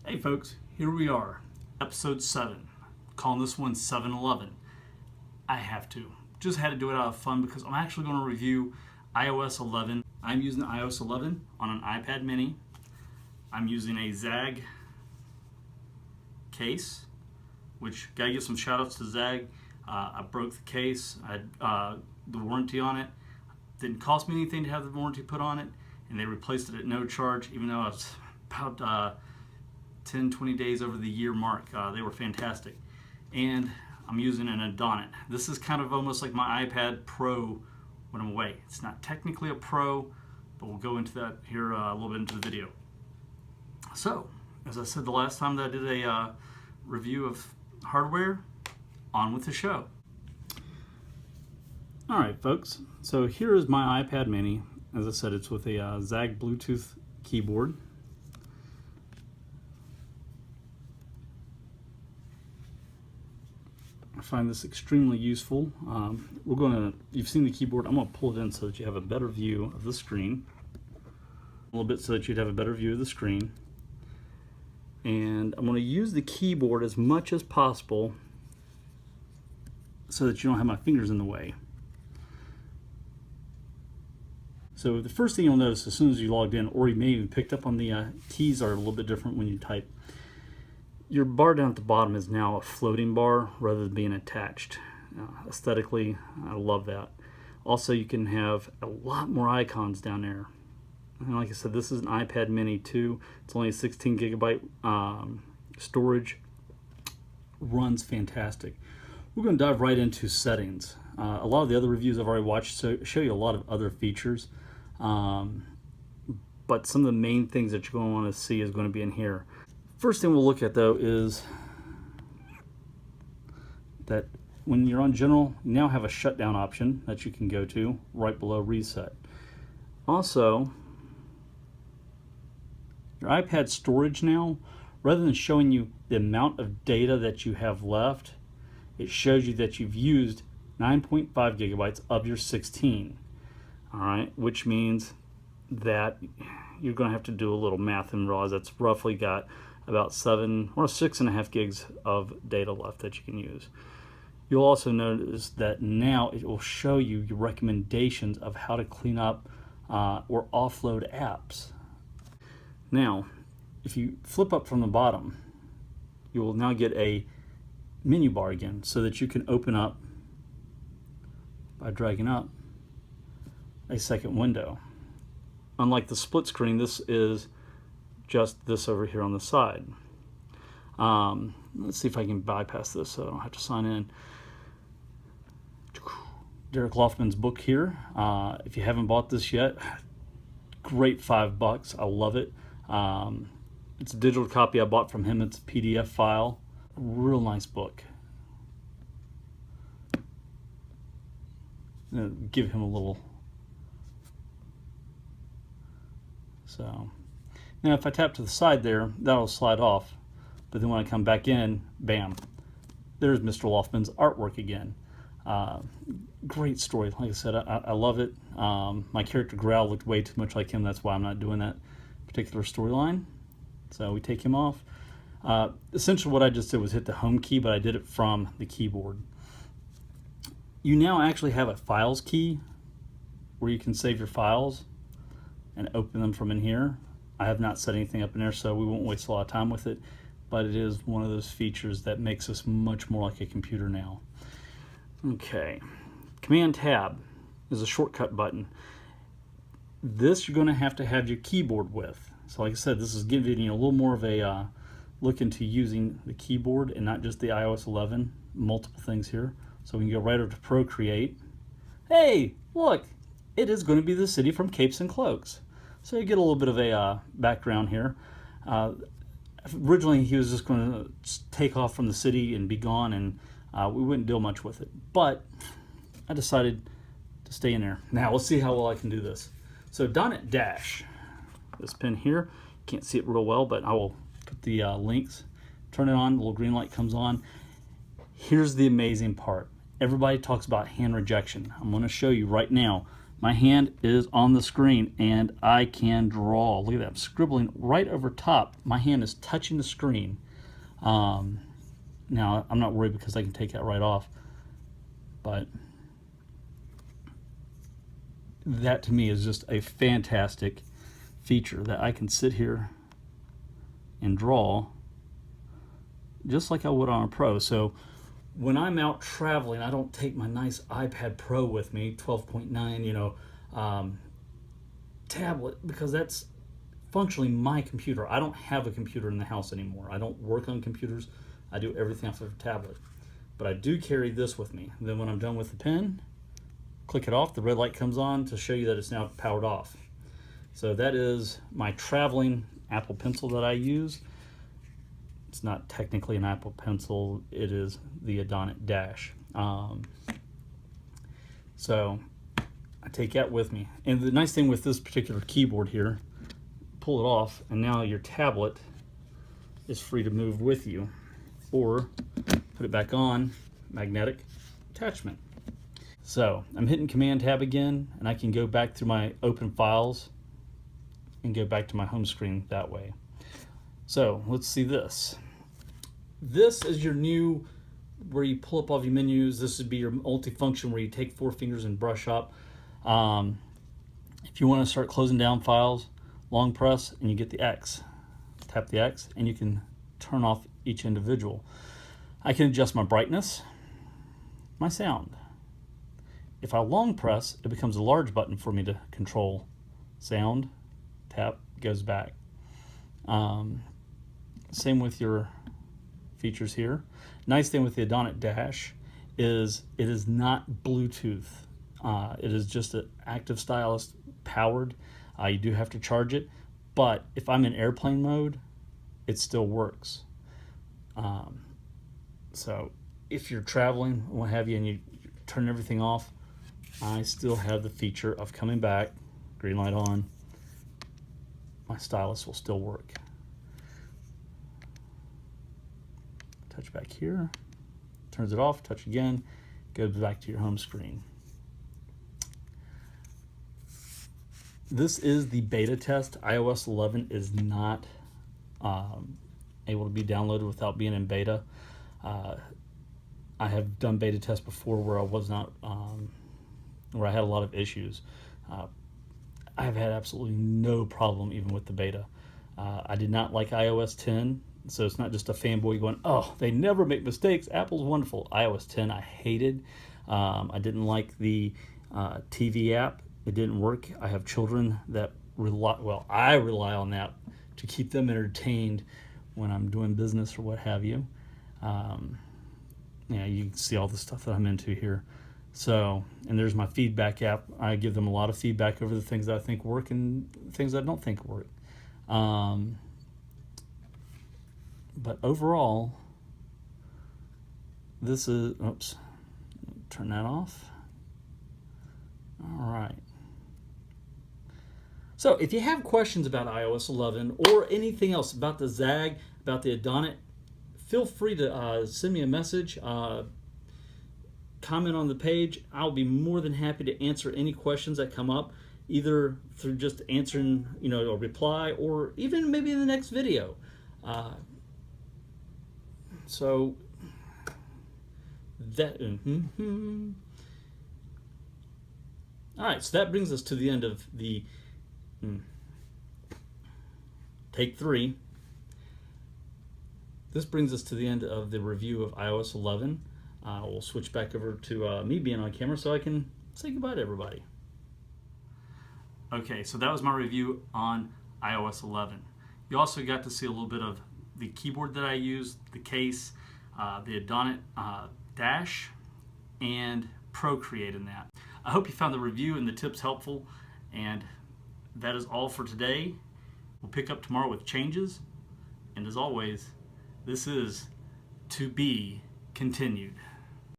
Hey folks, here we are, episode 7. Calling this one 7-11. I have to. Just had to do it out of fun because I'm actually going to review iOS 11. I'm using iOS 11 on an iPad mini. I'm using a Zagg case, which gotta give some shout outs to Zagg. I broke the case. I had the warranty on it. Didn't cost me anything to have the warranty put on it, and they replaced it at no charge, even though it's about 10-20 days over the year mark. They were fantastic. And I'm using an Adonit. This is kind of almost like my iPad Pro when I'm away. It's not technically a Pro, but we'll go into that here a little bit into the video. So, as I said the last time that I did a review of hardware, on with the show. Alright folks, so here is my iPad mini. As I said, it's with a Zagg Bluetooth keyboard. I find this extremely useful. You've seen the keyboard. I'm going to pull it in so that you have a better view of the screen. A little bit so that you'd have a better view of the screen. And I'm going to use the keyboard as much as possible so that you don't have my fingers in the way. So the first thing you'll notice as soon as you logged in, or you may even picked up on the keys are a little bit different when you type. Your bar down at the bottom is now a floating bar rather than being attached. Aesthetically, I love that. Also, you can have a lot more icons down there. And like I said, this is an iPad mini 2. It's only a 16 gigabyte storage. Runs fantastic. We're going to dive right into settings. A lot of the other reviews I've already watched show you a lot of other features. But some of the main things that you're going to want to see is going to be in here. First thing we'll look at though is that when you're on general, you now have a shutdown option that you can go to right below reset. Also, your iPad storage now, rather than showing you the amount of data that you have left, it shows you that you've used 9.5 gigabytes of your 16. All right, which means that you're going to have to do a little math and realize that's roughly got about 7 or 6.5 gigs of data left that you can use. You'll also notice that now it will show you your recommendations of how to clean up or offload apps. Now, if you flip up from the bottom, you will now get a menu bar again so that you can open up by dragging up a second window. Unlike the split screen, this is just this over here on the side. Let's see if I can bypass this so I don't have to sign in. Derek Laufman's book here. If you haven't bought this yet, great $5. I love it. It's a digital copy I bought from him. It's a PDF file. Real nice book. Give him a little. So now if I tap to the side there, that'll slide off. But then when I come back in, bam, there's Mr. Laufman's artwork again. Great story. Like I said, I love it. My character Growl looked way too much like him. That's why I'm not doing that particular storyline. So we take him off. Essentially what I just did was hit the home key, but I did it from the keyboard. You now actually have a files key where you can save your files and open them from in here. I have not set anything up in there, so we won't waste a lot of time with it, but it is one of those features that makes us much more like a computer now. Okay, Command Tab is a shortcut button. This you're going to have your keyboard with. So like I said, this is giving you a little more of a look into using the keyboard and not just the iOS 11, multiple things here. So we can go right over to Procreate. Hey, look, it is going to be the city from Capes and Cloaks. So you get a little bit of a background here. Originally he was just going to take off from the city and be gone, and we wouldn't deal much with it. But I decided to stay in there. Now let's see how well I can do this. So Adonit Dash, this pin here, can't see it real well, but I will put the links, turn it on, the little green light comes on. Here's the amazing part. Everybody talks about hand rejection. I'm going to show you right now my hand is on the screen and I can draw. Look at that, I'm scribbling right over top. My hand is touching the screen. Now, I'm not worried because I can take that right off, but that to me is just a fantastic feature that I can sit here and draw just like I would on a Pro. So when I'm out traveling, I don't take my nice iPad Pro with me, 12.9, tablet, because that's functionally my computer. I don't have a computer in the house anymore. I don't work on computers. I do everything off of a tablet. But I do carry this with me. Then when I'm done with the pen, click it off, the red light comes on to show you that it's now powered off. So that is my traveling Apple Pencil that I use. It's not technically an Apple Pencil, it is the Adonit Dash. So I take that with me. And the nice thing with this particular keyboard here, pull it off and now your tablet is free to move with you, or put it back on, magnetic attachment. So I'm hitting Command Tab again and I can go back through my open files and go back to my home screen that way. So let's see this. This is your new, where you pull up all your menus. This would be your multifunction where you take 4 fingers and brush up. If you want to start closing down files, long press and you get the X. Tap the X and you can turn off each individual. I can adjust my brightness, my sound. If I long press, it becomes a large button for me to control. Sound, tap, goes back. Same with your features here. Nice thing with the Adonit Dash is it is not Bluetooth. It is just an active stylus powered. You do have to charge it, but if I'm in airplane mode, it still works. So if you're traveling, what have you, and you turn everything off, I still have the feature of coming back, green light on, my stylus will still work. Touch back here, turns it off, touch again, goes back to your home screen. This is the beta test. iOS 11 is not able to be downloaded without being in beta. I have done beta tests before where I was not, where I had a lot of issues. I've had absolutely no problem even with the beta. I did not like iOS 10, so it's not just a fanboy going, oh, they never make mistakes, Apple's wonderful. iOS 10 I hated. I didn't like the TV app. It didn't work. I have children that I rely on that to keep them entertained when I'm doing business or what have you. Yeah, you can see all the stuff that I'm into here. So, and there's my feedback app. I give them a lot of feedback over the things that I think work and things that I don't think work. But overall, this is, oops, turn that off. All right. So if you have questions about iOS 11 or anything else about the Zagg, about the Adonit, feel free to send me a message, comment on the page. I'll be more than happy to answer any questions that come up, either through just answering, a reply, or even maybe in the next video. So that, all right, so that brings us to the end of the take 3. This brings us to the end of the review of iOS 11. We'll switch back over to me being on camera so I can say goodbye to everybody. Okay, so that was my review on iOS 11. You also got to see a little bit of the keyboard that I use, the case, the Adonit Dash, and Procreate in that. I hope you found the review and the tips helpful, and that is all for today. We'll pick up tomorrow with changes, and as always, this is to be continued.